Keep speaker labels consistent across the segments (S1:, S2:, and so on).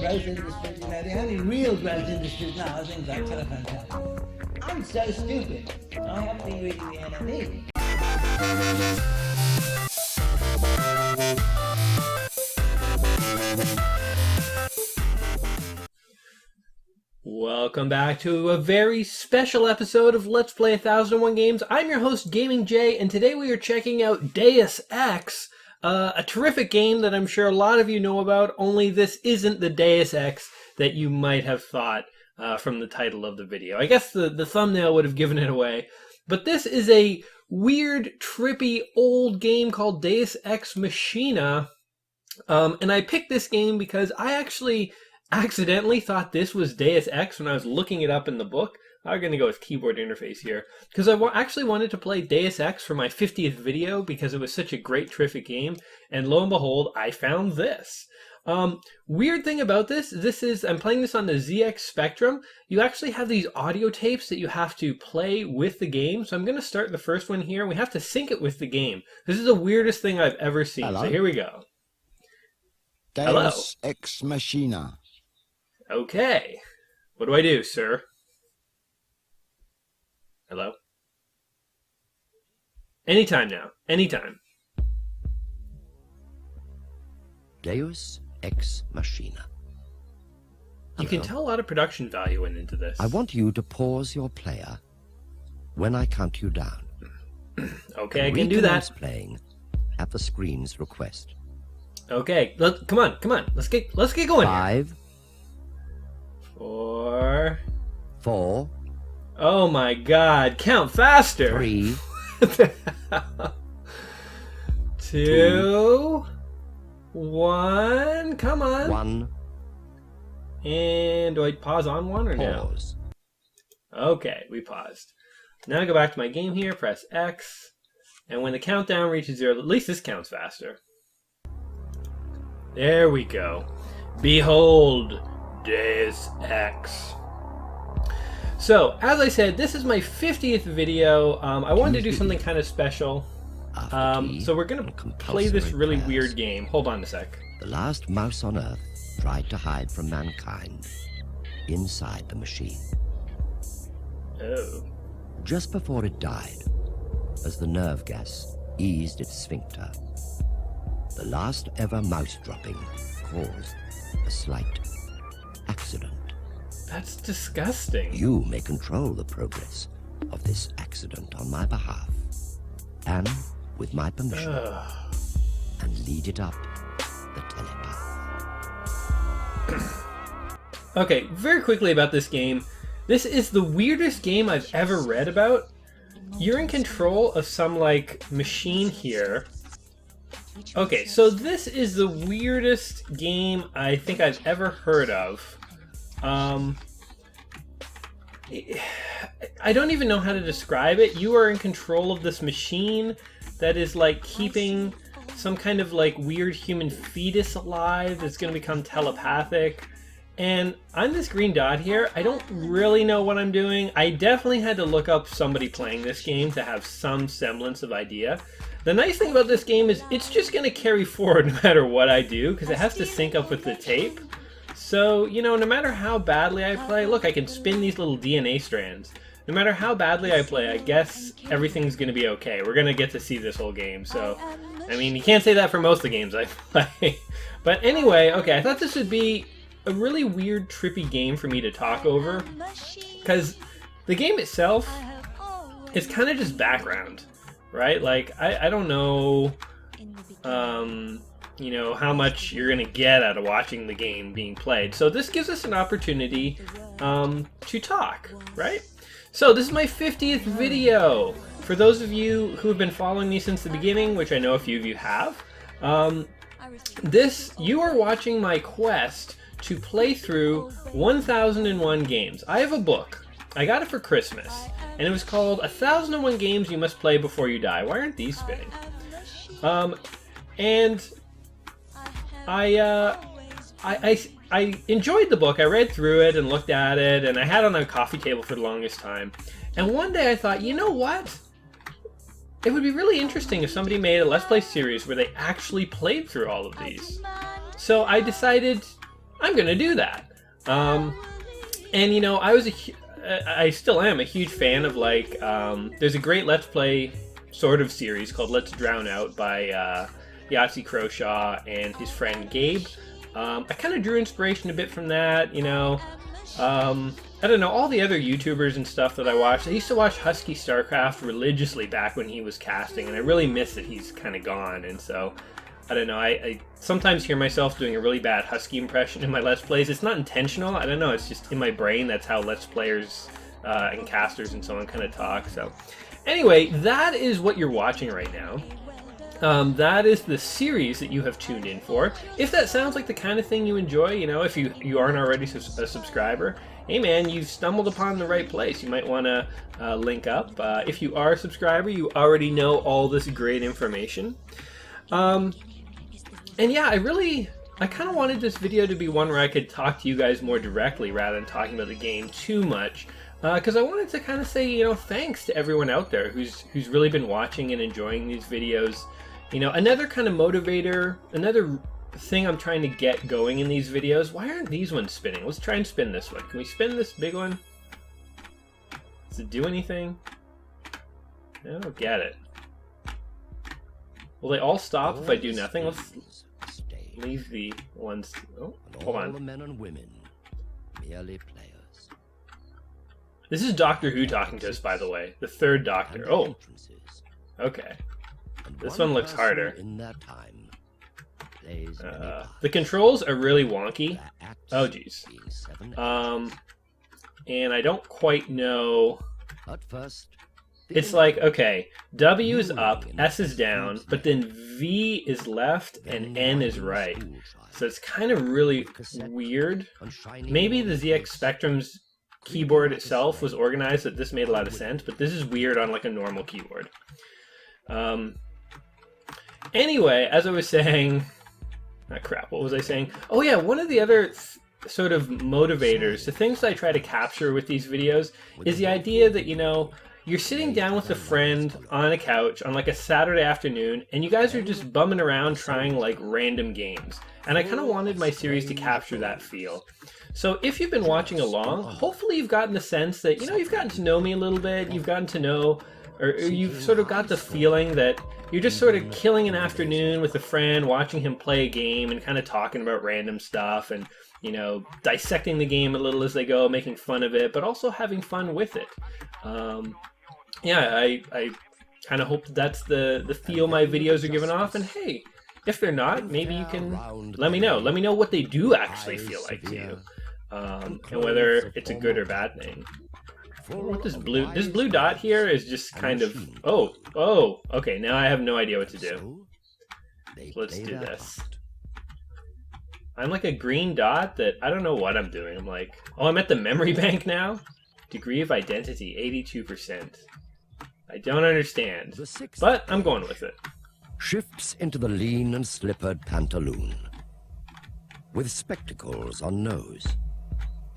S1: growth industries, you know, the only real growth industries now are things like telephone companies. I'm so stupid. I haven't been reading the NME.
S2: Welcome back to a very special episode of Let's Play 1001 Games. I'm your host, Gaming Jay, and today we are checking out Deus Ex, a terrific game that I'm sure a lot of you know about, only this isn't the Deus Ex that you might have thought from the title of the video. I guess the thumbnail would have given it away, but this is a weird, trippy, old game called Deus Ex Machina, and I picked this game because I actually accidentally thought this was Deus Ex when I was looking it up in the book. I'm going to go with keyboard interface here because I actually wanted to play Deus Ex for my 50th video because it was such a great, terrific game, and lo and behold, I found this. Weird thing about this is, I'm playing this on the ZX Spectrum. You actually have these audio tapes that you have to play with the game, so I'm going to start the first one here. We have to sync it with the game. This is the weirdest thing I've ever seen,
S3: Hello.
S2: So here we go.
S3: Deus Ex Machina.
S2: Okay. What do I do, sir? Hello? Anytime now. Anytime.
S4: Deus Ex Machina.
S2: You can
S4: Hello.
S2: tell a lot of production value went into this.
S4: I want you to pause your player when I count you down.
S2: Okay, I can do that.
S4: Recommence playing at the screen's request.
S2: Okay, come on. Let's get going.
S4: 5,
S2: 4.
S4: 4,
S2: Oh my God! Count faster.
S4: 3,
S2: 2, 1. Come on.
S4: 1.
S2: And do I pause on one or no?
S4: Pause.
S2: Okay, we paused. Now I go back to my game here, press X, and when the countdown reaches 0, at least this counts faster. There we go. Behold, Deus Ex. So, as I said, this is my 50th video. I wanted to do something kind of special. So we're going to play this really weird game. Hold on a sec.
S4: The last mouse on Earth tried to hide from mankind inside the machine.
S2: Oh.
S4: Just before it died, as the nerve gas eased its sphincter, the last ever mouse dropping caused a slight accident.
S2: That's disgusting.
S4: You may control the progress of this accident on my behalf, and with my permission, and lead it up the telepath.
S2: Okay, very quickly about this game. This is the weirdest game I've ever read about. You're in control of some, like, machine here. Okay, so this is the weirdest game I think I've ever heard of. I don't even know how to describe it. You are in control of this machine that is, like, keeping some kind of, like, weird human fetus alive that's going to become telepathic. And I'm this green dot here. I don't really know what I'm doing. I definitely had to look up somebody playing this game to have some semblance of idea. The nice thing about this game is it's just going to carry forward no matter what I do, because it has to sync up with the tape. So, you know, no matter how badly I play, look, I can spin these little DNA strands. No matter how badly I play, I guess everything's going to be okay. We're going to get to see this whole game, so, I mean, you can't say that for most of the games I play. But anyway, okay, I thought this would be a really weird, trippy game for me to talk over, because the game itself is kind of just background, right? Like, I don't know, you know, how much you're going to get out of watching the game being played. So this gives us an opportunity to talk, right? So this is my 50th video. For those of you who have been following me since the beginning, which I know a few of you have, you are watching my quest to play through 1001 games. I have a book. I got it for Christmas, and it was called 1001 Games You Must Play Before You Die. Why aren't these spinning? And I enjoyed the book. I read through it and looked at it, and I had it on a coffee table for the longest time. And one day I thought, you know what? It would be really interesting if somebody made a Let's Play series where they actually played through all of these. So I decided, I'm gonna do that. And you know, I still am a huge fan of like, there's a great Let's Play sort of series called Let's Drown Out by Yahtzee Croshaw and his friend Gabe. I kind of drew inspiration a bit from that, you know. I don't know, all the other YouTubers and stuff that I watched. I used to watch Husky Starcraft religiously back when he was casting, and I really miss that he's kind of gone. And so, I don't know, I sometimes hear myself doing a really bad Husky impression in my Let's Plays. It's not intentional, I don't know, it's just in my brain. That's how Let's Players and casters and so on kind of talk. So, anyway, that is what you're watching right now. That is the series that you have tuned in for. If that sounds like the kind of thing you enjoy, you know, if you aren't already a subscriber, hey man, you've stumbled upon the right place. You might want to link up. If you are a subscriber, you already know all this great information. And yeah, I kind of wanted this video to be one where I could talk to you guys more directly rather than talking about the game too much. Because I wanted to kind of say, you know, thanks to everyone out there who's really been watching and enjoying these videos. You know, another kind of motivator, another thing I'm trying to get going in these videos. Why aren't these ones spinning? Let's try and spin this one. Can we spin this big one? Does it do anything? I don't get it. Will they all stop if I do nothing? Let's leave the ones. Oh, hold on.
S4: All the men and women, merely players.
S2: This is Doctor Who talking to us, by the way. The third Doctor. Oh, okay. This one looks harder.
S4: In their time plays
S2: the controls are really wonky. Oh, geez. And I don't quite know.
S4: At first,
S2: It's like, okay, W is up, S is down, but then V is left and N is right. So it's kind of really weird. Maybe the ZX Spectrum's keyboard itself was organized that this made a lot of sense, but this is weird on like a normal keyboard. Anyway, as I was saying, crap, what was I saying? Oh yeah, one of the other sort of motivators, the things that I try to capture with these videos is the idea that, you know, you're sitting down with a friend on a couch on like a Saturday afternoon and you guys are just bumming around trying like random games. And I kind of wanted my series to capture that feel. So if you've been watching along, hopefully you've gotten the sense that, you know, you've gotten to know me a little bit, you've gotten to know, or you've sort of got the feeling that you're just sort of killing an afternoon with a friend, watching him play a game and kind of talking about random stuff and, you know, dissecting the game a little as they go, making fun of it, but also having fun with it. Yeah, I kind of hope that's the feel my videos are giving off, and hey, if they're not, maybe you can let me know. Let me know what they do actually feel like to you, and whether it's a good or bad thing. What this blue dot here is just kind of, oh, okay, now I have no idea what to do. So let's do this. I'm like a green dot that I don't know what I'm doing. I'm like, oh, I'm at the memory bank now? Degree of identity, 82%. I don't understand, but I'm going with it.
S4: Shifts into the lean and slippered pantaloon, with spectacles on nose.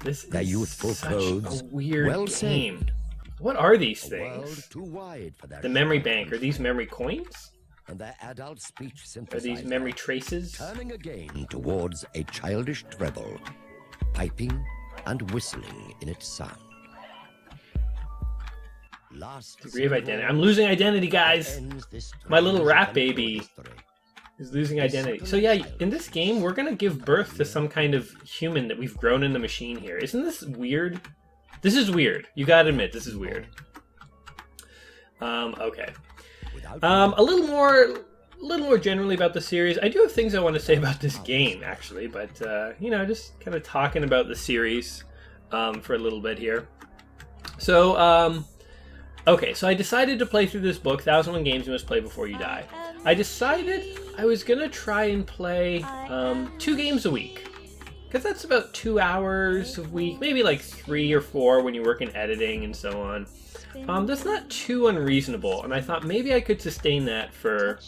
S2: This
S4: Their
S2: is
S4: youthful
S2: such
S4: clothes,
S2: a weird
S4: well
S2: game.
S4: saved.
S2: What are these
S4: A world
S2: things?
S4: too wide for their
S2: The memory
S4: sharp
S2: bank, are these memory coins?
S4: and their adult speech
S2: Are these
S4: synthesizer,
S2: memory traces?
S4: turning again towards a childish treble, piping and whistling in its sound. Last
S2: Degree of identity. I'm losing identity, guys! My little rat baby is losing identity. So yeah, in this game, we're gonna give birth to some kind of human that we've grown in the machine here. Isn't this weird? This is weird. You gotta admit, this is weird. Okay. A little more generally about the series. I do have things I want to say about this game, actually, but you know, just kind of talking about the series for a little bit here. So, okay, so I decided to play through this book, 1001 Games You Must Play Before You Die. I decided I was going to try and play 2 games a week. Because that's about 2 hours a week, maybe like 3 or 4 when you work in editing and so on. That's not too unreasonable, and I thought maybe I could sustain that for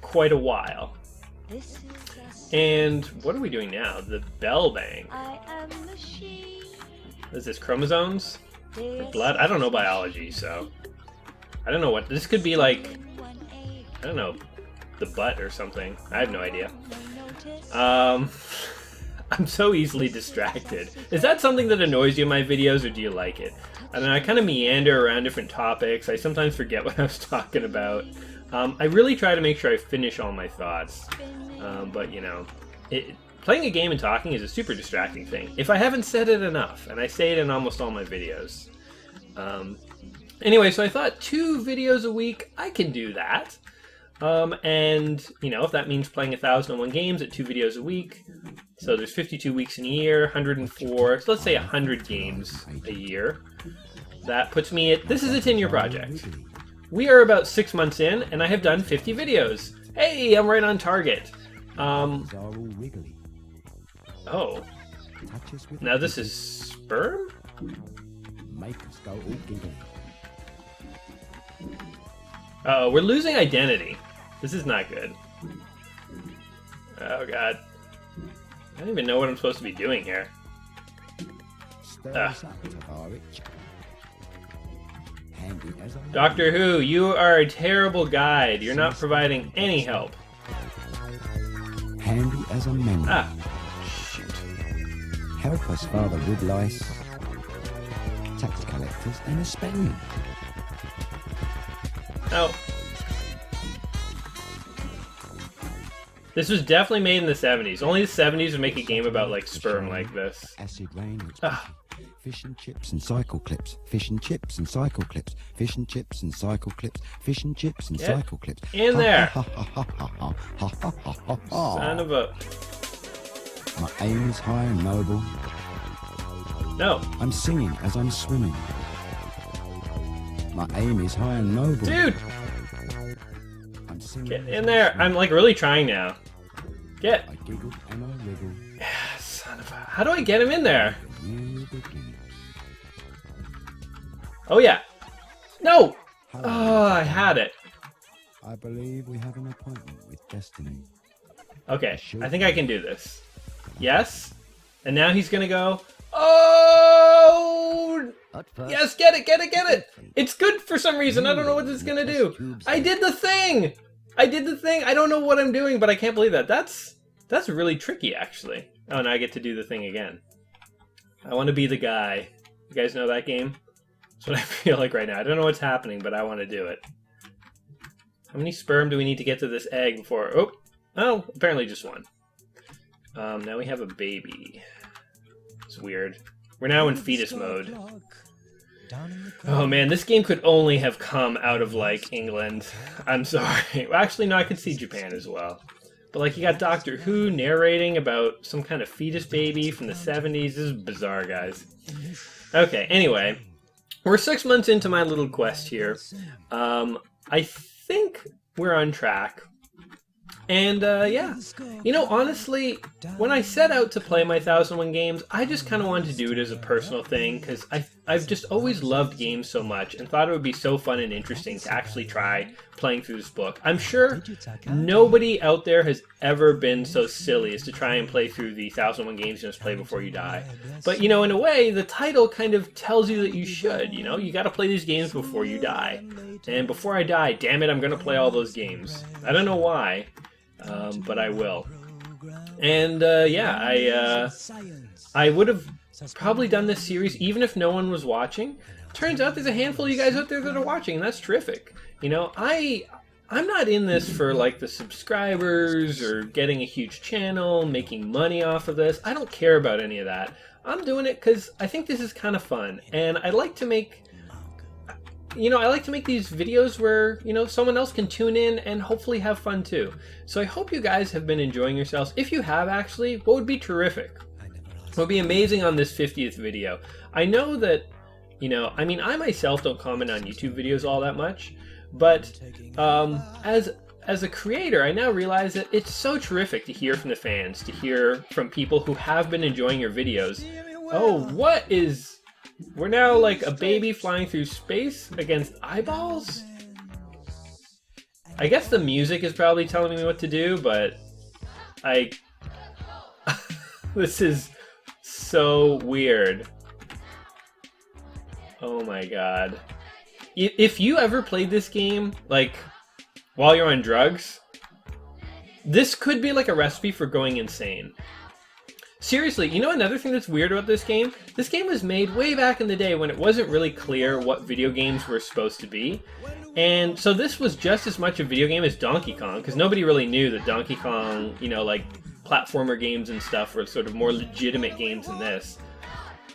S2: quite a while. And what are we doing now? The bell bang. Is this chromosomes? Or blood? I don't know biology, so I don't know what this could be like. I don't know, the butt or something. I have no idea. I'm so easily distracted. Is that something that annoys you in my videos, or do you like it? I don't know, I kind of meander around different topics. I sometimes forget what I was talking about. I really try to make sure I finish all my thoughts. But, you know, playing a game and talking is a super distracting thing. If I haven't said it enough, and I say it in almost all my videos. Anyway, so I thought 2 videos a week, I can do that. And, you know, if that means playing 1,001 games at 2 videos a week, so there's 52 weeks in a year, 104, so let's say 100 games a year. That puts me at, this is a 10-year project. We are about 6 months in, and I have done 50 videos. Hey, I'm right on target. Oh. Now this is sperm? Uh-oh, we're losing identity. This is not good. Oh god. I don't even know what I'm supposed to be doing here. Doctor Who, you are a terrible guide. You're not providing any help.
S3: Handy as a menu.
S2: Ah, shoot.
S3: Help us, Father Woodlice. Tax collectors and a spaniel.
S2: Oh. This was definitely made in the 70s. Only the 70s would make a game about, like, sperm like this.
S3: Acid rain.
S2: Ah.
S3: Fish and chips and cycle clips. Fish and chips and cycle clips. Fish and chips and cycle clips. Fish and chips and cycle clips.
S2: In there.
S3: Son
S2: Son of a...
S3: My aim is high and noble.
S2: No.
S3: I'm singing as I'm swimming. My aim is high and noble.
S2: Dude!
S3: I'm singing.
S2: Get in there. I'm, like, really trying now. Get.
S3: I giggle and I wriggle.
S2: Son of a... How do I get him in there? Oh, yeah. No! Oh, I had it.
S3: I believe we have an appointment with destiny.
S2: Okay, I think I can do this. Yes? And now he's gonna go... Oh! Yes, get it, get it, get it! It's good for some reason. I don't know what this is gonna do. I did the thing! I did the thing! I don't know what I'm doing, but I can't believe that. That's really tricky, actually. Oh, now I get to do the thing again. I want to be the guy. You guys know that game? That's what I feel like right now. I don't know what's happening, but I want to do it. How many sperm do we need to get to this egg before... Oh, apparently just one. Now we have a baby. It's weird. We're now in fetus mode. Oh man, this game could only have come out of, like, England. I'm sorry. Well, actually, no, I could see Japan as well. But, like, you got Doctor Who narrating about some kind of fetus baby from the 70s. This is bizarre, guys. Okay, anyway. We're 6 months into my little quest here. I think we're on track. And, yeah. You know, honestly, when I set out to play my 1001 games, I just kind of wanted to do it as a personal thing, because I've just always loved games so much, and thought it would be so fun and interesting to actually try playing through this book. I'm sure nobody out there has ever been so silly as to try and play through the 1001 games you just play before you die. But, you know, in a way, the title kind of tells you that you should, you know? You gotta play these games before you die. And before I die, damn it, I'm gonna play all those games. I don't know why. But I will. And, yeah, I would have probably done this series even if no one was watching. Turns out there's a handful of you guys out there that are watching, and that's terrific. You know, I'm not in this for, like, the subscribers or getting a huge channel, making money off of this. I don't care about any of that. I'm doing it because I think this is kind of fun, and I like to make... You know, I like to make these videos where, you know, someone else can tune in and hopefully have fun too. So I hope you guys have been enjoying yourselves. If you have, actually, what would be terrific? What would be amazing on this 50th video? I know that, you know, I mean, I myself don't comment on YouTube videos all that much, but as a creator, I now realize that it's so terrific to hear from the fans, to hear from people who have been enjoying your videos. Oh, what is... We're now like a baby flying through space against eyeballs? I guess the music is probably telling me what to do, but this is so weird. Oh my god. If you ever played this game, like, while you're on drugs, This could be like a recipe for going insane. Seriously, you know another thing that's weird about this game? This game was made way back in the day when it wasn't really clear what video games were supposed to be. And so this was just as much a video game as Donkey Kong, because nobody really knew that Donkey Kong, you know, like platformer games and stuff were sort of more legitimate games than this.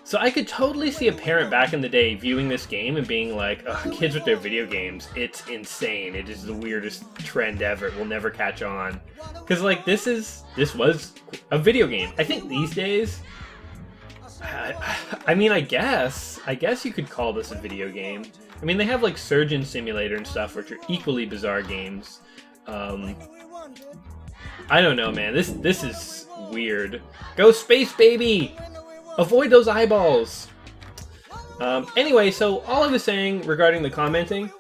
S2: So I could totally see a parent back in the day viewing this game and being like, "Ugh, kids with their video games, it's insane. It is the weirdest trend ever. It will never catch on." Because like this was a video game. I think these days, I mean, I guess you could call this a video game. I mean, they have like Surgeon Simulator and stuff, which are equally bizarre games. I don't know, man. This is weird. Go space, baby! Avoid those eyeballs! Anyway, so all I was saying regarding the commenting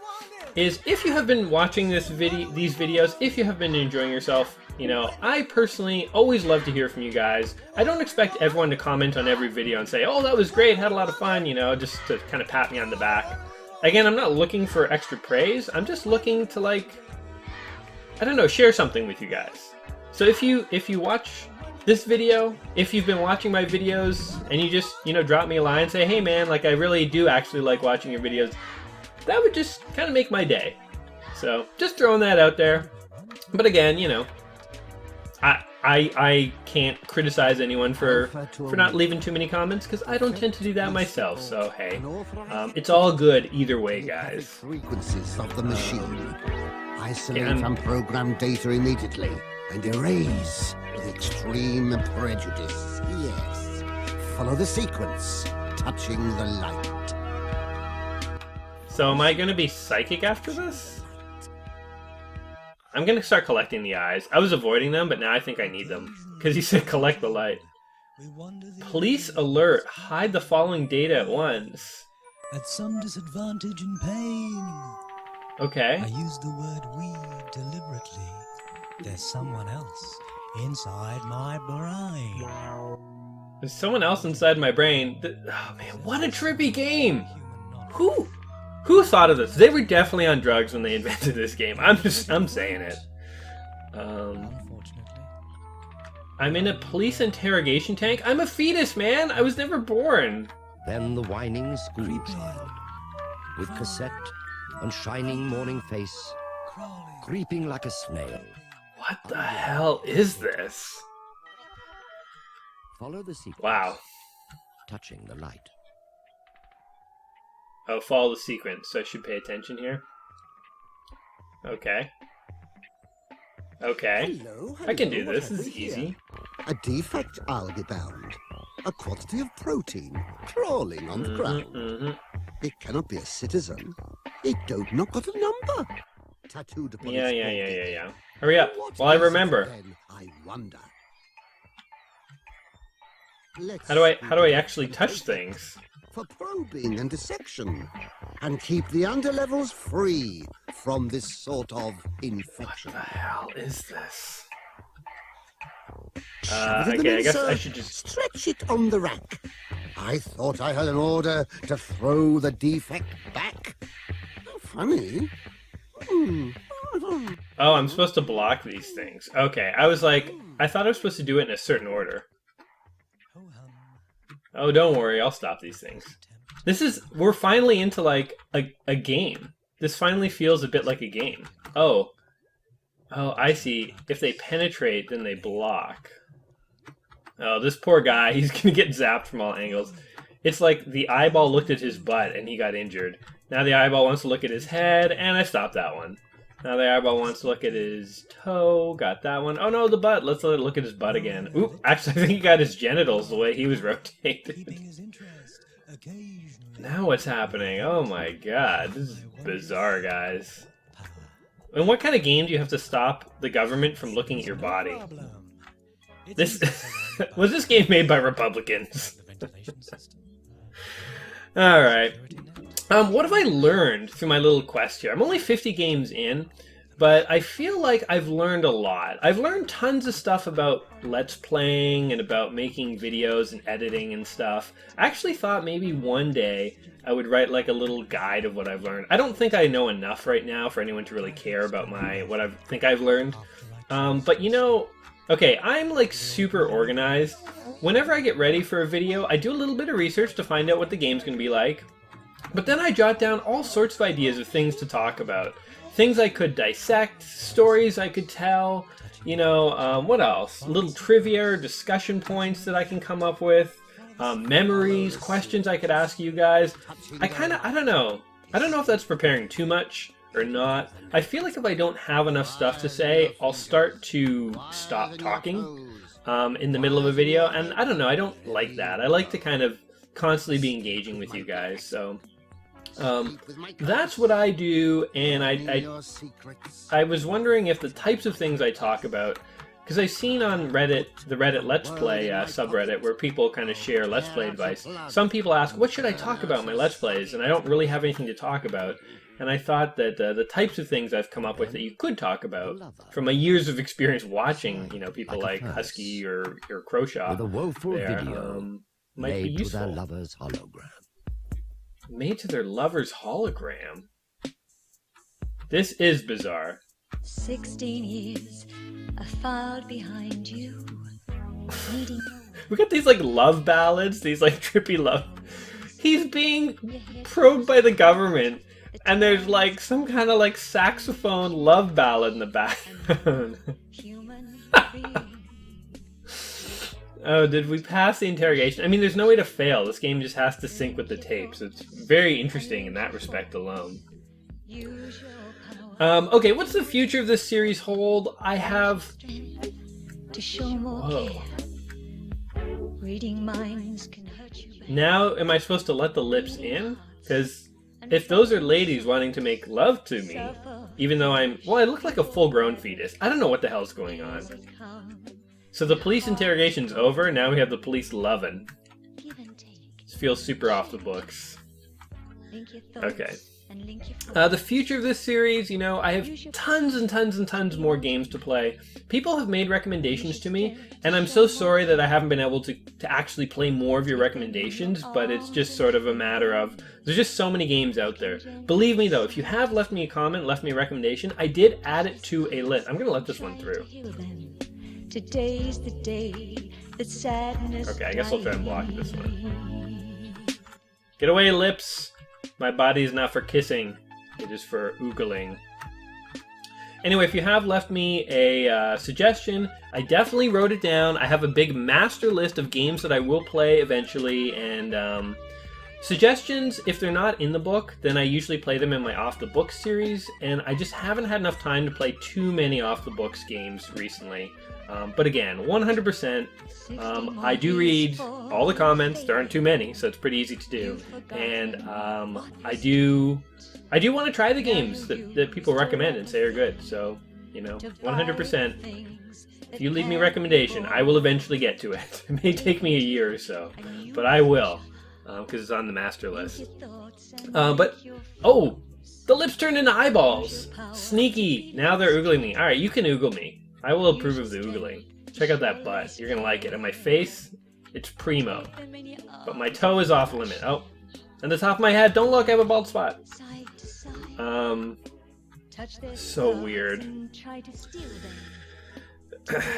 S2: is if you have been watching these videos, if you have been enjoying yourself, you know, I personally always love to hear from you guys. I don't expect everyone to comment on every video and say, "Oh, that was great, had a lot of fun," you know, just to kind of pat me on the back. Again, I'm not looking for extra praise. I'm just looking to, like, I don't know, share something with you guys. So if you watch this video, if you've been watching my videos and you just, you know, drop me a line and say, "Hey man, like I really do actually like watching your videos," that would just kind of make my day. So just throwing that out there. But again, you know, I can't criticize anyone for not leaving too many comments because I don't tend to do that myself. So hey, it's all good either way, guys.
S5: Frequencies of the machine. Isolate and program data immediately and erase with extreme prejudice. Yes. Follow the sequence, touching the light.
S2: So am I going to be psychic after this? I'm going to start collecting the eyes. I was avoiding them, but now I think I need them. Because he said collect the light. Police alert. Hide the following data at once.
S6: At some disadvantage and pain.
S2: Okay.
S6: I used the word "we" deliberately. There's someone else inside my brain.
S2: There's someone else inside my brain. Oh man, what a trippy game! Who thought of this? They were definitely on drugs when they invented this game. I'm saying it. I'm in a police interrogation tank. I'm a fetus, man. I was never born.
S4: Then the whining schoolchild, with cassette and shining morning face, creeping like a snail.
S2: What the hell is this?
S4: Follow the sequence.
S2: Wow.
S4: Touching the light.
S2: Oh, follow the sequence, so I should pay attention here. Okay. Okay.
S5: Hello,
S2: I can do
S5: what
S2: this.
S5: have
S2: This
S5: we
S2: is
S5: here?
S2: easy.
S5: A defect, I'll be bound. A quantity of protein crawling on the ground. It cannot be a citizen. It don't not got a number. Tattooed upon its body.
S2: Yeah. Hurry up,
S5: What
S2: while I
S5: is it
S2: remember.
S5: then, I wonder.
S2: How do I actually touch things?
S5: For probing and dissection, and keep the underlevels free from this sort of infection.
S2: What the hell is this?
S5: Shove it in the
S2: Okay, I guess
S5: mincer,
S2: I should just...
S5: stretch it on the rack. I thought I had an order to throw the defect back. Funny.
S2: Oh, I'm supposed to block these things. Okay, I was like, I thought I was supposed to do it in a certain order. Oh, don't worry, I'll stop these things. We're finally into like a game. This finally feels a bit like a game. Oh, I see. If they penetrate, then they block. Oh, this poor guy, he's gonna get zapped from all angles. It's like the eyeball looked at his butt and he got injured. Now the eyeball wants to look at his head, and I stopped that one. Now the eyeball wants to look at his toe, got that one. Oh no, the butt, let's let it look at his butt again. Oop, actually I think he got his genitals the way he was rotated. Now what's happening? Oh my god, this is bizarre, guys. And what kind of game do you have to stop the government from looking at your body? This was this game made by Republicans? Alright. What have I learned through my little quest here? I'm only 50 games in, but I feel like I've learned a lot. I've learned tons of stuff about Let's Playing and about making videos and editing and stuff. I actually thought maybe one day I would write like a little guide of what I've learned. I don't think I know enough right now for anyone to really care about what I think I've learned. But you know, okay, I'm like super organized. Whenever I get ready for a video, I do a little bit of research to find out what the game's going to be like. But then I jot down all sorts of ideas of things to talk about. Things I could dissect, stories I could tell, you know, what else? Little trivia or discussion points that I can come up with. Memories, questions I could ask you guys. I don't know. I don't know if that's preparing too much or not. I feel like if I don't have enough stuff to say, I'll start to stop talking in the middle of a video. And I don't know, I don't like that. I like to kind of constantly be engaging with you guys. So that's what I do. And I was wondering if the types of things I talk about, because I've seen on Reddit, the Reddit Let's Play subreddit, where people kind of share Let's Play advice. Some people ask, what should I talk about in my Let's Plays? And I don't really have anything to talk about. And I thought that the types of things I've come up with that you could talk about from my years of experience watching, you know, people like Husky or Croshaw,
S4: with a woeful video
S2: might be
S4: made to
S2: useful.
S4: their lover's hologram.
S2: Made to their lover's hologram? This is bizarre.
S7: 16 years I filed behind you. Needing
S2: We got these like love ballads, these like trippy love. He's being probed by the government, and there's like some kind of like saxophone love ballad in the background.
S7: human
S2: Oh, did we pass the interrogation? I mean, there's no way to fail. This game just has to sync with the tapes. It's very interesting in that respect alone.
S7: use your power
S2: Okay, what's the future of this series hold? I have...
S7: to show more
S2: Whoa.
S7: care. Reading minds can hurt you better.
S2: Now, am I supposed to let the lips in? Because if those are ladies wanting to make love to me, even though I'm... Well, I look like a full-grown fetus. I don't know what the hell's going on. So the police interrogation's over, now we have the police loving.
S7: Give and take.
S2: This feels super off the books.
S7: Link your thoughts
S2: Okay.
S7: and link your
S2: The future of this series, you know, I have tons and tons and tons more games to play. People have made recommendations to me, and I'm so sorry that I haven't been able to actually play more of your recommendations, but it's just sort of a matter of, there's just so many games out there. Believe me though, if you have left me a comment, left me a recommendation, I did add it to a list. I'm going to let this one through.
S7: heal them. Today's the day that sadness.
S2: Okay, I guess I'll try and block this one. Get away, lips! My body is not for kissing. It is for oogling. Anyway, if you have left me a suggestion, I definitely wrote it down. I have a big master list of games that I will play eventually, and suggestions, if they're not in the book, then I usually play them in my Off the Books series, and I just haven't had enough time to play too many Off the Books games recently. But again, 100%, I do read all the comments. There aren't too many, so it's pretty easy to do. And I do want to try the games that people recommend and say are good. So, you know, 100%. If you leave me a recommendation, I will eventually get to it. It may take me a year or so, but I will, because it's on the master list. Oh, the lips turned into eyeballs. Sneaky. Now they're oogling me. All right, you can oogle me. I will approve of the oogling. Check out that butt. You're going to like it. And my face, it's primo. But my toe is off limit. Oh, and the top of my head, don't look, I have a bald spot. So weird.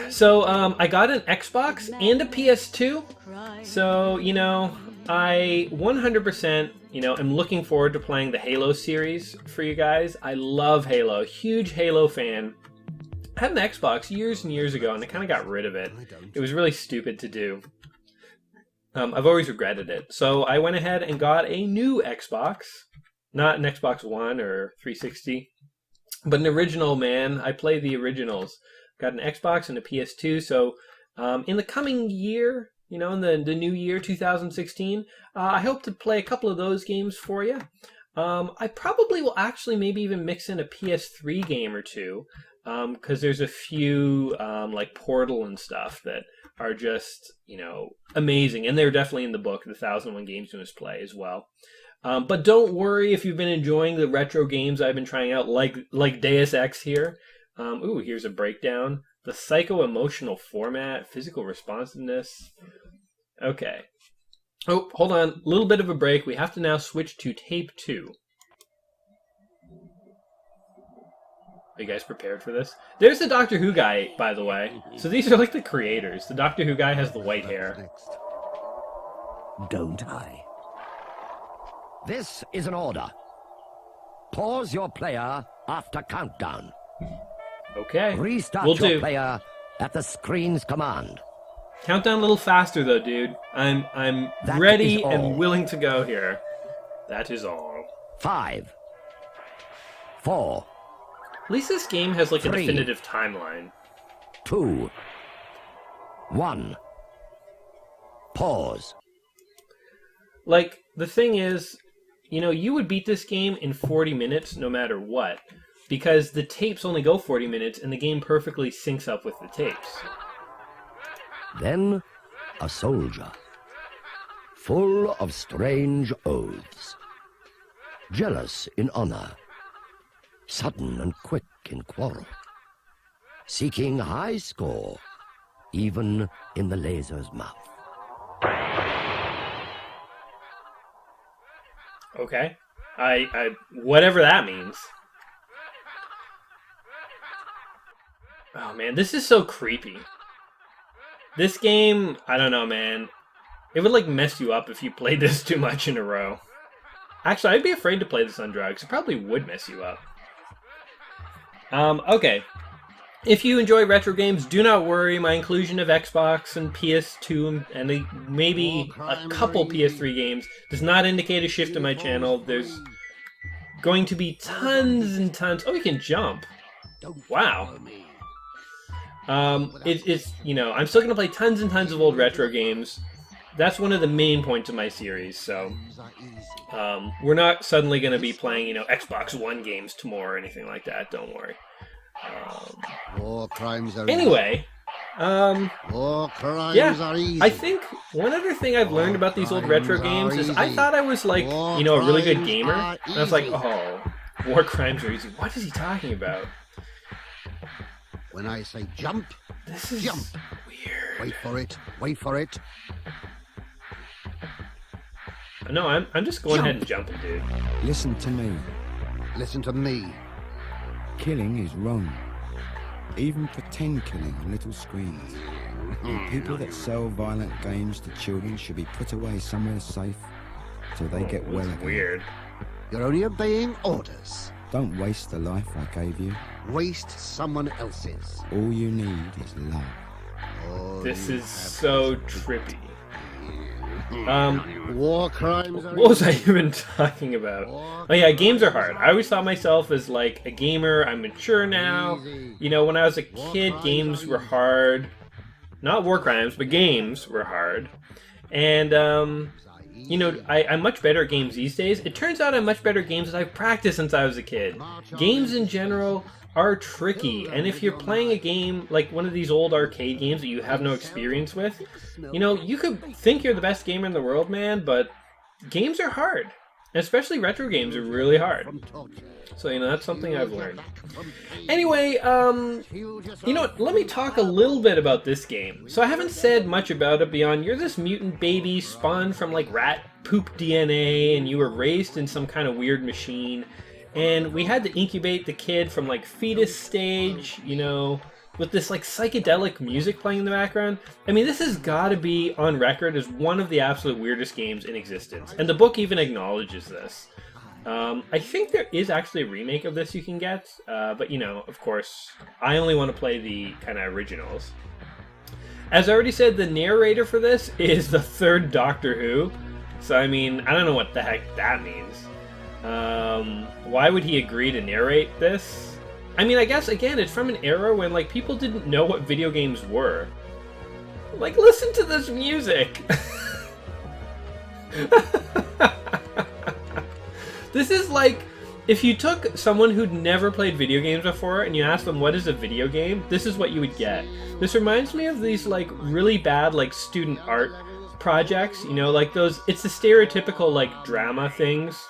S2: So, I got an Xbox and a PS2. So, you know, I 100%, you know, am looking forward to playing the Halo series for you guys. I love Halo. Huge Halo fan. I had an Xbox years and years ago, and I kind of got rid of it. It was really stupid to do. I've always regretted it. So I went ahead and got a new Xbox. Not an Xbox One or 360, but an original, man. I play the originals. Got an Xbox and a PS2. So in the coming year, you know, in the new year, 2016, I hope to play a couple of those games for you. I probably will actually maybe even mix in a PS3 game or two. Because there's a few like Portal and stuff that are just, you know, amazing, and they're definitely in the book, the 1001 Games You Must Play as well. But don't worry if you've been enjoying the retro games I've been trying out, like Deus Ex here. Ooh, here's a breakdown. The psycho-emotional format, physical responsiveness. Okay. Oh, hold on, a little bit of a break. We have to now switch to tape 2. Are you guys prepared for this? There's the Doctor Who guy, by the way. So these are like the creators. The Doctor Who guy has the white hair.
S5: Next. Don't I?
S4: This is an order. Pause your player after countdown.
S2: Okay.
S4: Restart
S2: Will
S4: your
S2: do.
S4: player at the screen's command.
S2: Count down a little faster though, dude. I'm
S4: That
S2: ready
S4: is all.
S2: and willing to go here. That is all.
S4: 5, 4,
S2: At least this game has like a
S4: 3.
S2: definitive timeline.
S4: 2, 1. Pause.
S2: Like, the thing is, you know, you would beat this game in 40 minutes no matter what. Because the tapes only go 40 minutes and the game perfectly syncs up with the tapes.
S4: Then a soldier, full of strange oaths, jealous in honor, sudden and quick in quarrel, seeking high score, even in the laser's mouth.
S2: Okay. I whatever that means. Oh man, this is so creepy. This game, I don't know, man. It would like mess you up if you played this too much in a row. Actually, I'd be afraid to play this on drugs. It probably would mess you up. Okay. If you enjoy retro games, do not worry. My inclusion of Xbox and PS2 and maybe a couple PS3 games does not indicate a shift in my channel. There's going to be tons and tons. Oh, you can jump. Wow. It's, you know, I'm still going to play tons and tons of old retro games. That's one of the main points of my series, so we're not suddenly going to be playing, you know, Xbox One games tomorrow or anything like that. Don't worry.
S5: War crimes are
S2: Anyway,
S5: War crimes are easy.
S2: I think one other thing I've learned about these old retro games is I thought I was like, you know, a really good gamer. And I was like, oh, war crimes are easy. What is he talking about?
S5: When I say jump,
S2: This is
S5: jump.
S2: weird.
S5: Wait for it. Wait for it.
S2: No, I'm just going ahead and jumping, dude.
S3: Listen to me.
S5: Listen to me.
S3: Killing is wrong. Even pretend killing on little screens. And people that sell violent games to children should be put away somewhere safe till they get well
S2: It's
S3: again.
S2: weird.
S5: You're only obeying orders.
S3: Don't waste the life I gave you.
S5: Waste someone else's.
S3: All you need is love.
S5: All
S2: This
S5: you
S2: is
S5: have
S2: so trippy.
S5: War crimes are
S2: What was I
S5: easy.
S2: even talking about? Oh yeah, games are hard. I always thought myself as like a gamer. I'm mature now. You know, when I was a kid, games were hard. Not war crimes, but games were hard. And, you know, I'm much better at games these days. It turns out I'm much better at games that I've practiced since I was a kid. Games in general are tricky, and if you're playing a game like one of these old arcade games that you have no experience with, you know, you could think you're the best gamer in the world, man, but games are hard. And especially retro games are really hard. So, you know, that's something I've learned. Anyway, you know what, let me talk a little bit about this game. So I haven't said much about it beyond you're this mutant baby spawned from like rat poop DNA and you were raised in some kind of weird machine. And we had to incubate the kid from like fetus stage, you know, with this like psychedelic music playing in the background. I mean, this has got to be on record as one of the absolute weirdest games in existence. And the book even acknowledges this. I think there is actually a remake of this you can get, but you know, of course, I only want to play the kind of originals. As I already said, the narrator for this is the third Doctor Who. So, I mean, I don't know what the heck that means. Why would he agree to narrate this? I mean, I guess, again, it's from an era when, like, people didn't know what video games were. Like, listen to this music! This is like, if you took someone who'd never played video games before and you asked them what is a video game, this is what you would get. This reminds me of these, like, really bad, like, student art projects, you know, like those, it's the stereotypical, like, drama things.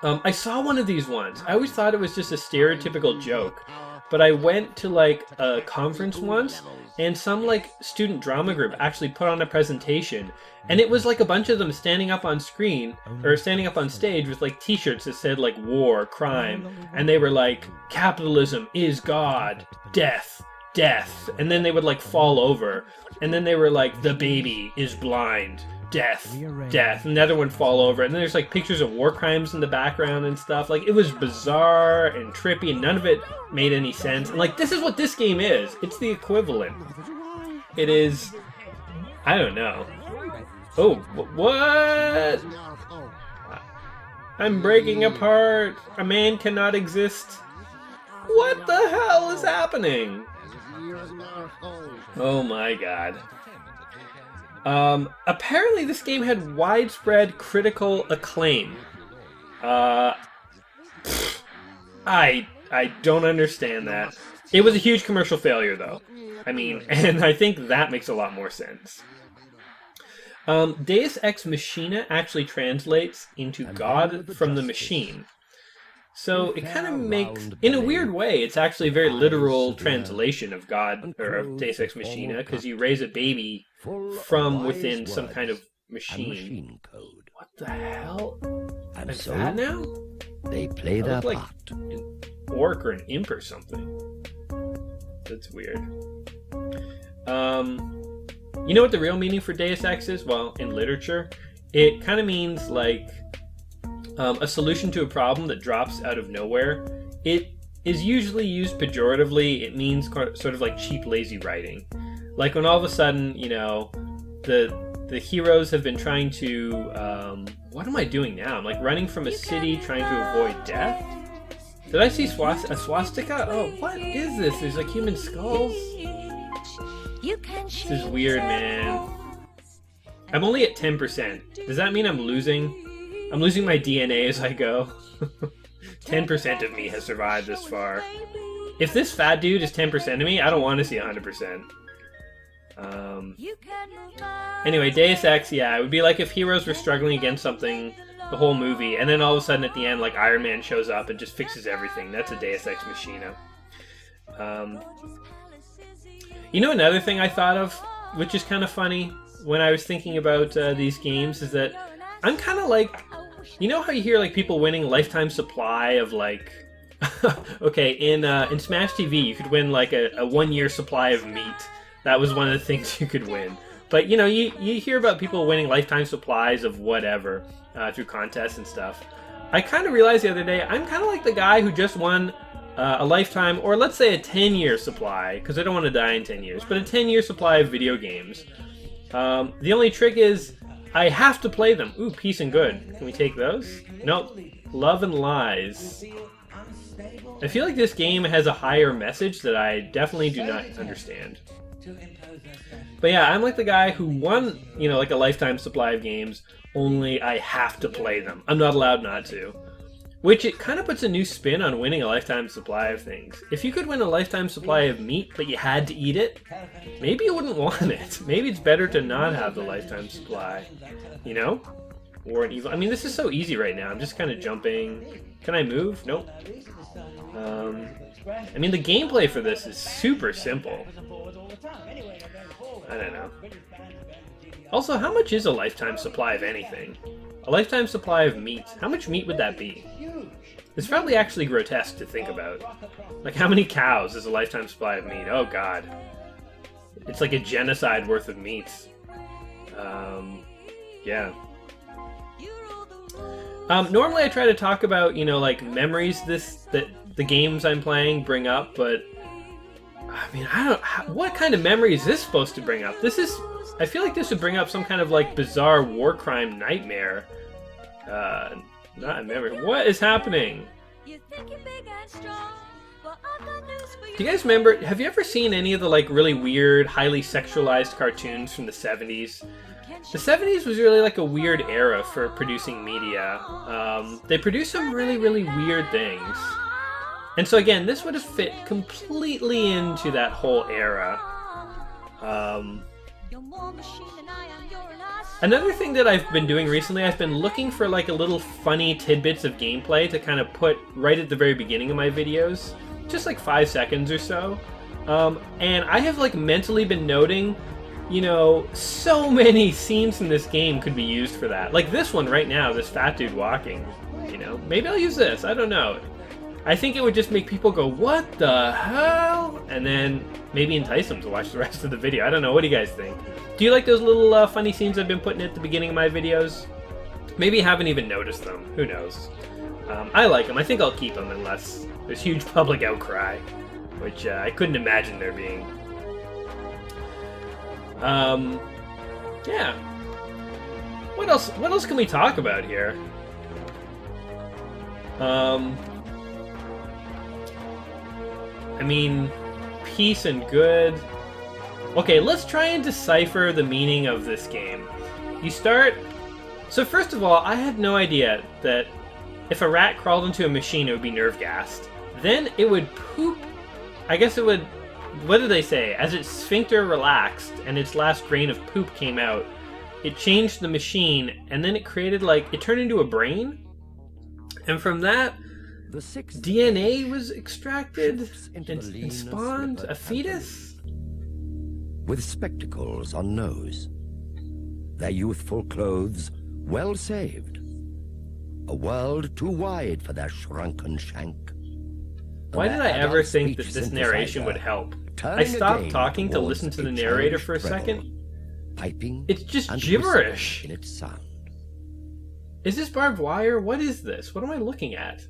S2: I saw one of these once. I always thought it was just a stereotypical joke. but I went to like a conference once, and some like student drama group actually put on a presentation, and it was like a bunch of them standing up on screen, or standing up on stage with like t-shirts that said like war, crime, and they were like, capitalism is God, death, death, and then they would like fall over, and then they were like, the baby is blind, death, death, and the other one fall over, and then there's like pictures of war crimes in the background and stuff. Like, it was bizarre and trippy, and none of it made any sense. And like, this is what this game is. It's the equivalent. It is, I don't know. Oh, what? I'm breaking apart. A man cannot exist. What the hell is happening? Oh my god. Apparently this game had widespread critical acclaim. I don't understand that. It was a huge commercial failure, though. I mean, and I think that makes a lot more sense. Deus Ex Machina actually translates into God from the machine. So it kind of makes, in a weird way, it's actually a very literal translation of God, or of Deus Ex Machina, because you raise a baby from within some kind of machine. What the hell?
S4: And
S2: Is
S4: so
S2: that now?
S4: they play their
S2: Like
S4: part.
S2: an orc or an imp or something. That's weird. You know what the real meaning for Deus Ex is? Well, in literature, it kind of means like a solution to a problem that drops out of nowhere. It is usually used pejoratively. It means sort of like cheap, lazy writing. Like when all of a sudden, you know, the heroes have been trying to... what am I doing now? I'm like running from a city trying to avoid death? Did I see a swastika? Oh, what is this? There's like human skulls? This is weird, man. I'm only at 10%. Does that mean I'm losing? I'm losing my DNA as I go. 10% of me has survived this far. If this fat dude is 10% of me, I don't want to see 100%. Anyway, Deus Ex, yeah, it would be like if heroes were struggling against something the whole movie, and then all of a sudden at the end, like, Iron Man shows up and just fixes everything. That's a Deus Ex Machina. You know, another thing I thought of, which is kind of funny, when I was thinking about these games, is that I'm kind of like, you know how you hear like people winning lifetime supply of like, okay, in Smash TV you could win like a 1-year supply of meat. That was one of the things you could win. But you know, you hear about people winning lifetime supplies of whatever through contests and stuff. I kind of realized the other day, I'm kind of like the guy who just won a lifetime, or let's say a 10-year supply, because I don't want to die in 10 years, but a 10-year supply of video games. The only trick is I have to play them. Ooh, peace and good. Can we take those? Nope. Love and lies. I feel like this game has a higher message that I definitely do not understand. But yeah, I'm like the guy who won, you know, like a lifetime supply of games, only I have to play them. I'm not allowed not to. Which, it kind of puts a new spin on winning a lifetime supply of things. If you could win a lifetime supply of meat, but you had to eat it, maybe you wouldn't want it. Maybe it's better to not have the lifetime supply. You know? Or an evil... I mean, this is so easy right now. I'm just kind of jumping. Can I move? Nope. I mean, the gameplay for this is super simple. I don't know. Also, how much is a lifetime supply of anything? A lifetime supply of meat. How much meat would that be? It's probably actually grotesque to think about. Like, how many cows is a lifetime supply of meat? Oh, God. It's like a genocide worth of meats. Yeah. Normally I try to talk about, you know, like, memories that the games I'm playing bring up, but... I mean, I don't... What kind of memory is this supposed to bring up? This is... I feel like this would bring up some kind of, like, bizarre war crime nightmare. Not a memory. What is happening? Do you guys remember... Have you ever seen any of the, like, really weird, highly sexualized cartoons from the 70s? The 70s was really, like, a weird era for producing media. They produced some really, really weird things. And so, again, this would have fit completely into that whole era. Another thing that I've been doing recently, I've been looking for like a little funny tidbits of gameplay to kind of put right at the very beginning of my videos. just like 5 seconds or so. And I have like mentally been noting, you know, so many scenes in this game could be used for that. Like this one right now, this fat dude walking, you know, maybe I'll use this, I don't know. I think it would just make people go, what the hell? And then maybe entice them to watch the rest of the video. I don't know, what do you guys think? Do you like those little funny scenes I've been putting at the beginning of my videos? Maybe you haven't even noticed them, who knows? I like them, I think I'll keep them unless there's huge public outcry, which I couldn't imagine there being. Yeah. What else can we talk about here? I mean, peace and good. Okay, let's try and decipher the meaning of this game. You start... So first of all, I had no idea that if a rat crawled into a machine, it would be nerve gassed. Then it would poop... I guess it would... What did they say? As its sphincter relaxed and its last grain of poop came out, it changed the machine, and then it created, like... It turned into a brain? And from that...
S4: The sixth
S2: DNA was extracted
S4: into the
S2: and
S4: leanness
S2: spawned
S4: with
S2: a fetus?
S4: with spectacles on nose, their youthful clothes well saved, a world too wide for their shrunken shank.
S2: Why did I ever think that this narration would help? I stopped talking to listen to the narrator for a second.
S4: Piping
S2: It's just
S4: and
S2: gibberish.
S4: whistling in its sound.
S2: Is this barbed wire? What is this? What am I looking at?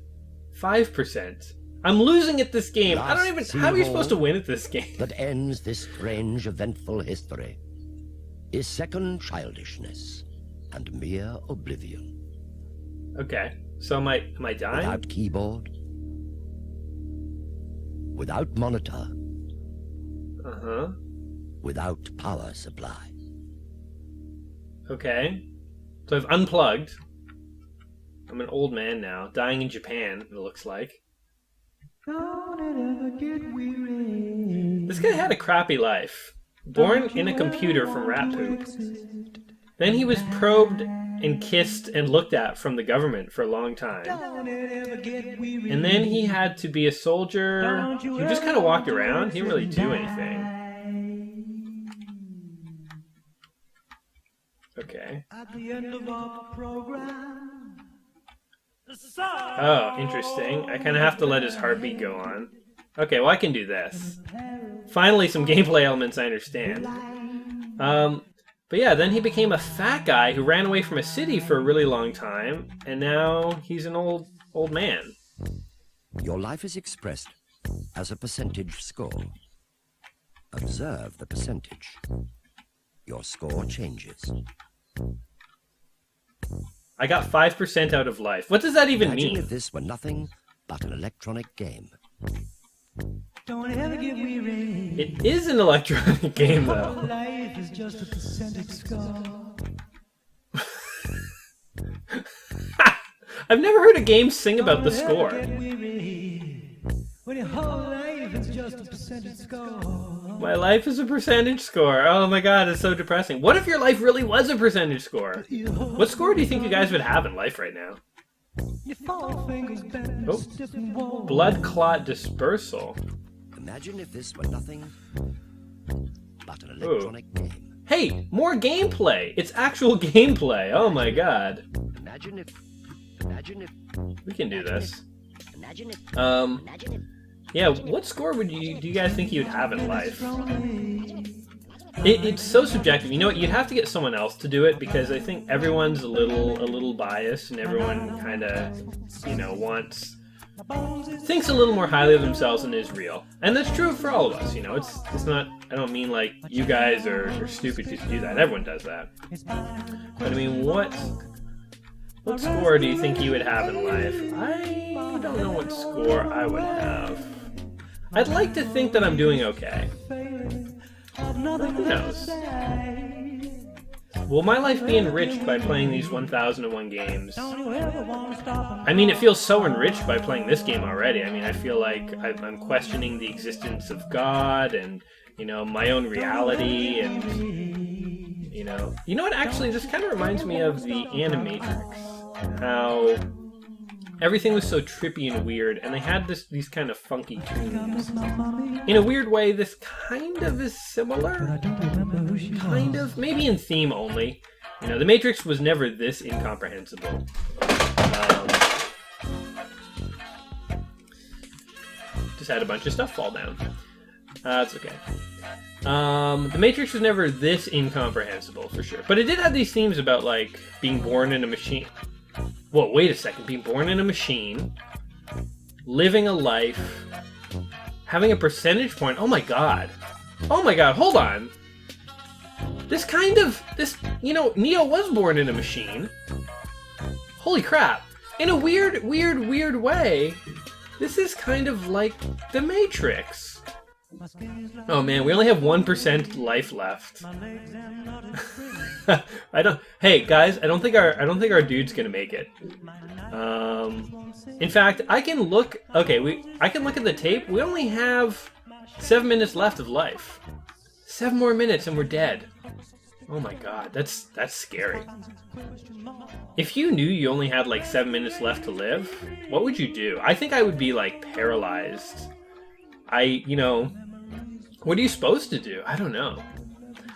S2: 5%. I'm losing at this game. I don't even... How are you supposed to win at this game?
S4: That ends this strange, eventful history is second childishness and mere oblivion.
S2: Okay. So am I dying?
S4: Without keyboard, without monitor,
S2: Uh-huh.
S4: without power supply.
S2: Okay. So I've unplugged. I'm an old man now, dying in Japan, it looks like. This guy had a crappy life. Born in a computer from rat poop. Then he was probed and kissed and looked at from the government for a long time. And then he had to be a soldier. He just kind of walked around. He didn't really do anything. Okay. Oh, interesting. I kind of have to let his heartbeat go on. Okay, well I can do this. Finally, some gameplay elements I understand. But yeah, then he became a fat guy who ran away from a city for a really long time, and now he's an old man.
S4: Your life is expressed as a percentage score. Observe the percentage. Your score changes.
S2: I got 5% out of life. What does that even
S4: Imagine
S2: mean?
S4: if this were nothing but an electronic game.
S6: Don't ever get weary.
S2: It is an electronic game, though.
S6: Life is just a percentage score.
S2: I've never heard a game sing about the score.
S6: Get weary. When your whole life is just a percentage score.
S2: My life is a percentage score. Oh my god, it's so depressing. What if your life really was a percentage score? What score do you think you guys would have in life right now?
S6: Your four fingers bend,
S2: Oh.
S6: stiff and warm.
S2: Blood clot dispersal.
S4: Imagine if this were nothing but an electronic game.
S2: Hey, more gameplay! It's actual gameplay. Oh my god.
S4: Imagine if
S2: We can do this.
S4: Imagine if
S2: Yeah, what score do you guys think you'd have in life? It's so subjective. You know what? You'd have to get someone else to do it because I think everyone's a little biased and everyone kind of, you know, thinks a little more highly of themselves than is real. And that's true for all of us, you know. It's not, I don't mean like you guys are stupid because you do that. Everyone does that. But I mean, what score do you think you would have in life? I don't know what score I would have. I'd like to think that I'm doing okay. But who knows? Will my life be enriched by playing these 1001 games? I mean, it feels so enriched by playing this game already. I mean, I feel like I'm questioning the existence of God and, you know, my own reality and, you know... You know what, actually, this kind of reminds me of the Animatrix. How everything was so trippy and weird, and they had these kind of funky tunes. In a weird way, this kind of is similar. Kind of. Maybe in theme only. You know, The Matrix was never this incomprehensible. Just had a bunch of stuff fall down. That's okay. The Matrix was never this incomprehensible, for sure. But it did have these themes about, like, being born in a machine. Whoa, wait a second. Being born in a machine, living a life, having a percentage point. Oh my god. Oh my god, hold on. You know, Neo was born in a machine. Holy crap. In a weird way, this is kind of like The Matrix. Oh man, we only have 1% life left. Hey guys, I don't think our dude's gonna make it. In fact, I can look at the tape. We only have 7 minutes left of life. 7 more minutes and we're dead. Oh my god, that's scary. If you knew you only had like 7 minutes left to live, what would you do? I think I would be like paralyzed. What are you supposed to do? I don't know.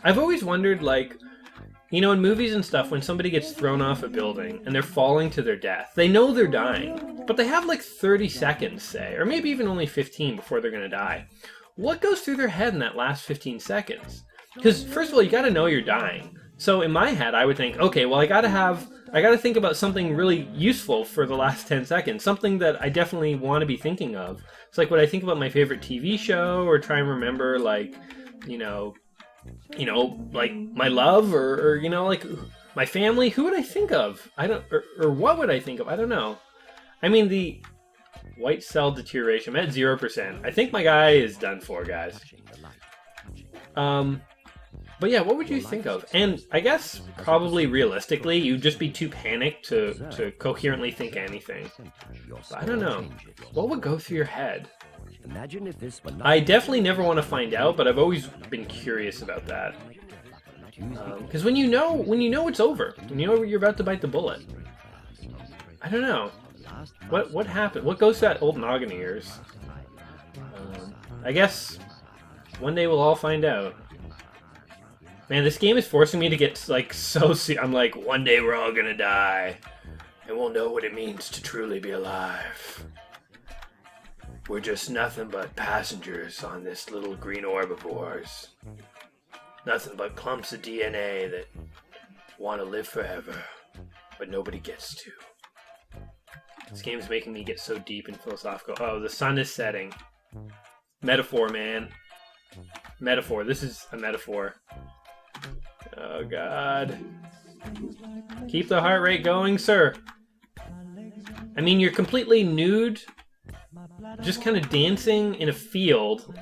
S2: I've always wondered, like, you know, in movies and stuff, when somebody gets thrown off a building and they're falling to their death, they know they're dying, but they have like 30 seconds, say, or maybe even only 15 before they're gonna die. What goes through their head in that last 15 seconds? Because, first of all, you gotta know you're dying. So in my head, I would think, okay, well, I gotta think about something really useful for the last 10 seconds. Something that I definitely want to be thinking of. It's like, would I think about my favorite TV show, or try and remember, like, like my love, or like my family? Who would I think of? Or what would I think of? I don't know. I mean, the white cell deterioration, I'm at 0%. I think my guy is done for, guys. But yeah, what would you think of? And I guess, probably realistically, you'd just be too panicked to coherently think anything. But I don't know. What would go through your head? I definitely never want to find out, but I've always been curious about that. Because when you know it's over, when you know you're about to bite the bullet. I don't know. What happened? What goes to that old noggin of yours? I guess one day we'll all find out. Man, this game is forcing me to get, like, so I'm like, one day we're all gonna die, and we'll know what it means to truly be alive. We're just nothing but passengers on this little green orb of ours. Nothing but clumps of DNA that want to live forever, but nobody gets to. This game's making me get so deep and philosophical. Oh, the sun is setting. Metaphor, man. Metaphor. This is a metaphor. Oh, God. Keep the heart rate going, sir. I mean, you're completely nude, just kind of dancing in a field.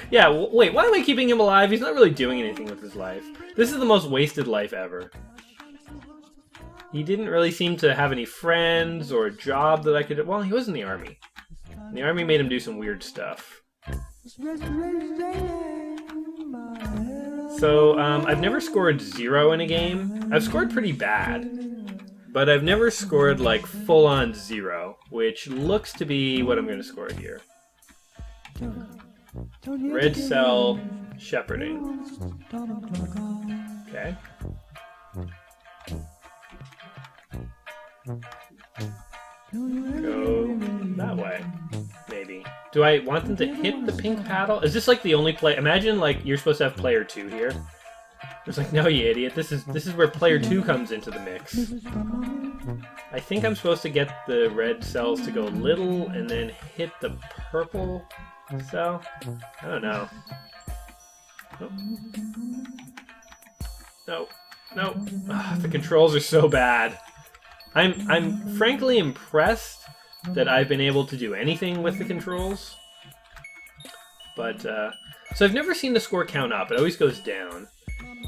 S2: Yeah, wait, why am I keeping him alive? He's not really doing anything with his life. This is the most wasted life ever. He didn't really seem to have any friends or a job that I could... Well, he was in the army. The army made him do some weird stuff. So, I've never scored 0 in a game. I've scored pretty bad, but I've never scored, like, full-on 0, which looks to be what I'm going to score here. Red cell shepherding. Okay. Go that way. Maybe. Do I want them to hit the pink paddle? Is this like the only play? Imagine like you're supposed to have player 2 here. It's like, no, you idiot. This is where player 2 comes into the mix. I think I'm supposed to get the red cells to go little and then hit the purple cell. I don't know. No. No. Ugh, the controls are so bad. I'm frankly impressed that I've been able to do anything with the controls. But, so I've never seen the score count up. It always goes down.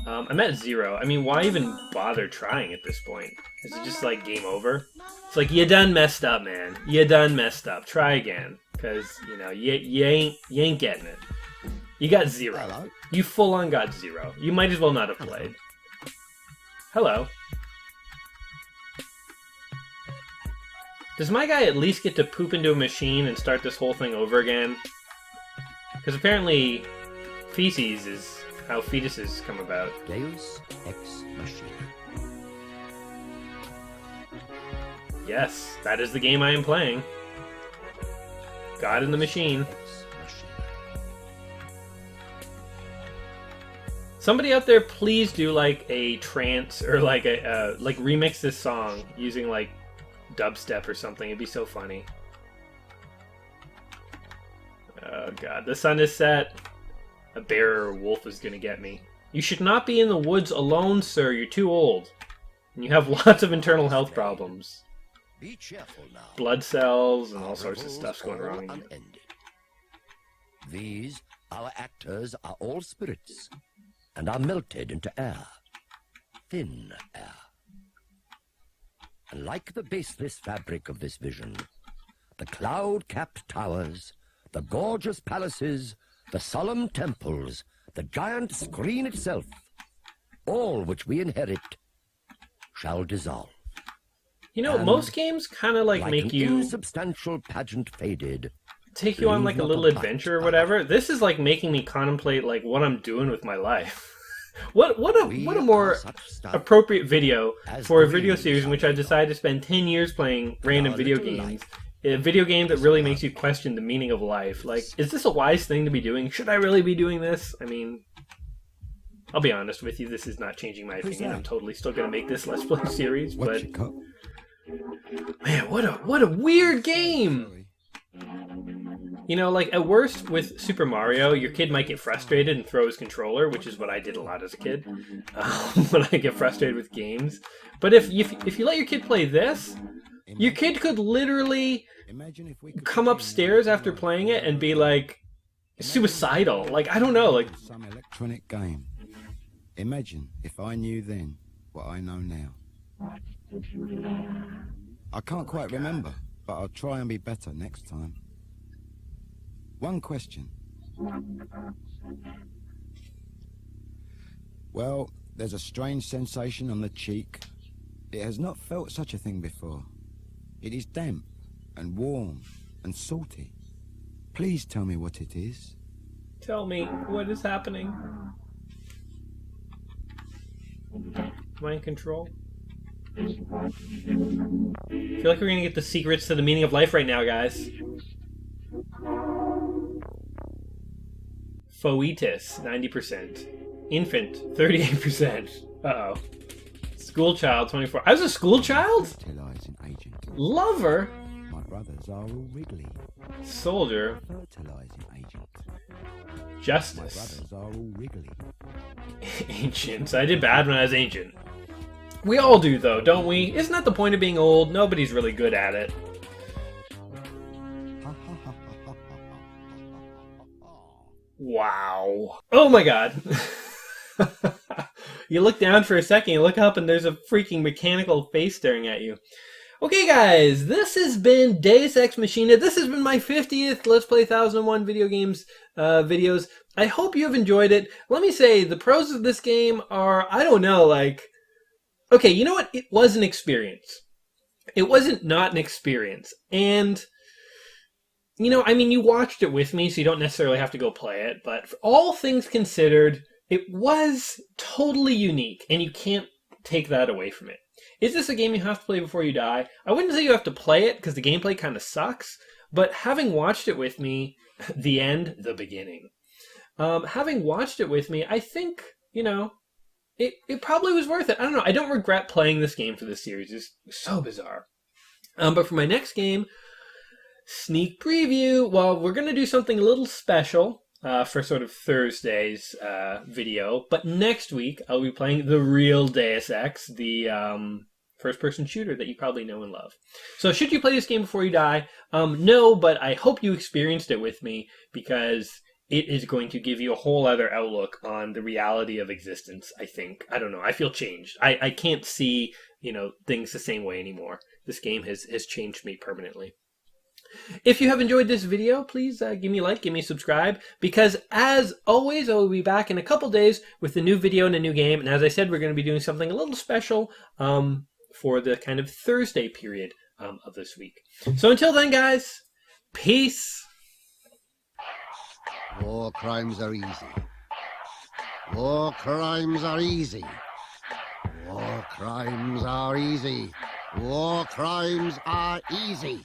S2: I'm at 0. I mean, why even bother trying at this point? Is it just like game over? It's like, you done messed up, man. You done messed up. Try again. Because, you know, you ain't getting it. You got 0.
S5: Hello.
S2: You full on got 0. You might as well not have played. Hello. Does my guy at least get to poop into a machine and start this whole thing over again? Because apparently feces is how fetuses come about.
S4: Deus Ex Machina.
S2: Yes, that is the game I am playing. God in the machine.
S4: Ex Machina.
S2: Somebody out there, please do like a trance or like a like remix this song using like dubstep or something. It'd be so funny. Oh god, the sun is set. A bear or a wolf is gonna get me. You should not be in the woods alone, sir. You're too old. And you have lots of internal health problems.
S4: Be cheerful now.
S2: Blood cells and all
S4: Our
S2: sorts of
S4: revels
S2: stuff's going
S4: all
S2: wrong.
S4: unended. These, our actors, are all spirits, and are melted into air. Thin air. And like the baseless fabric of this vision, the cloud-capped towers, the gorgeous palaces, the solemn temples, the giant screen itself, all which we inherit, shall dissolve.
S2: You know,
S4: And
S2: most games kind of like
S4: Like
S2: make
S4: an
S2: you
S4: insubstantial pageant faded,
S2: take you on like a
S4: leave
S2: little
S4: not a
S2: adventure or
S4: bite.
S2: whatever. This is like making me contemplate like what I'm doing with my life. What
S4: We
S2: a
S4: are
S2: more
S4: such stuff
S2: appropriate video
S4: as
S2: for a video
S4: dreams
S2: series in which I
S4: are
S2: decided to spend 10 years playing random
S4: our
S2: video
S4: little
S2: games.
S4: life.
S2: A video game that really makes you question the meaning of life. Like, is this a wise thing to be doing? Should I really be doing this? I mean, I'll be honest with you, this is not changing my opinion.
S3: that?
S2: I'm totally still going to make this Let's Play series,
S3: What
S2: but
S3: you got?
S2: man, what a weird game!
S3: Sorry.
S2: You know, like, at worst, with Super Mario, your kid might get frustrated and throw his controller, which is what I did a lot as a kid, when I get frustrated with games. But if you let your kid play this, your kid could literally
S3: Imagine if we could
S2: come
S3: pretend
S2: upstairs
S3: that
S2: after
S3: we
S2: playing it and be,
S3: were-
S2: like, suicidal. Like, I don't know, like,
S3: some electronic game. Imagine if I knew then what I know now. I can't quite remember, but I'll try and be better next time. One question. Well, there's a strange sensation on the cheek. It has not felt such a thing before. It is damp and warm and salty. Please tell me what it is.
S2: tell me what is happening. Am I in control? I feel like we're gonna get the secrets to the meaning of life right now, guys. Foetus, 90%. Infant, 38%. Uh-oh. School child, 24. I was a school child?
S3: Fertilizing agent.
S2: Lover?
S3: My brothers are all wriggly.
S2: Soldier.
S3: Fertilizing agent. My
S2: Justice.
S3: brothers are all wriggly.
S2: Ancient. I did bad when I was ancient. We all do, though, don't we? Isn't that the point of being old? Nobody's really good at it. Wow. Oh my god. You look down for a second, you look up, and there's a freaking mechanical face staring at you. Okay, guys, this has been Deus Ex Machina. This has been my 50th Let's Play 1001 video games videos. I hope you have enjoyed it. Let me say, the pros of this game are, I don't know, like... Okay, you know what? It was an experience. It wasn't not an experience. And... You know, I mean, you watched it with me, so you don't necessarily have to go play it, but for all things considered, it was totally unique, and you can't take that away from it. Is this a game you have to play before you die? I wouldn't say you have to play it, because the gameplay kind of sucks, but having watched it with me, the end, the beginning. Having watched it with me, I think, you know, it probably was worth it. I don't know, I don't regret playing this game for this series. It's so bizarre. But for my next game... Sneak preview. Well, we're going to do something a little special for sort of Thursday's video. But next week, I'll be playing the real Deus Ex, the first-person shooter that you probably know and love. So should you play this game before you die? No, but I hope you experienced it with me because it is going to give you a whole other outlook on the reality of existence, I think. I don't know. I feel changed. I can't see, you know, things the same way anymore. This game has changed me permanently. If you have enjoyed this video, please give me a like, give me a subscribe, because as always, I will be back in a couple days with a new video and a new game, and as I said, we're going to be doing something a little special for the kind of Thursday period of this week. So until then, guys, peace.
S5: War crimes are easy. War crimes are easy. War crimes are easy. War crimes are easy.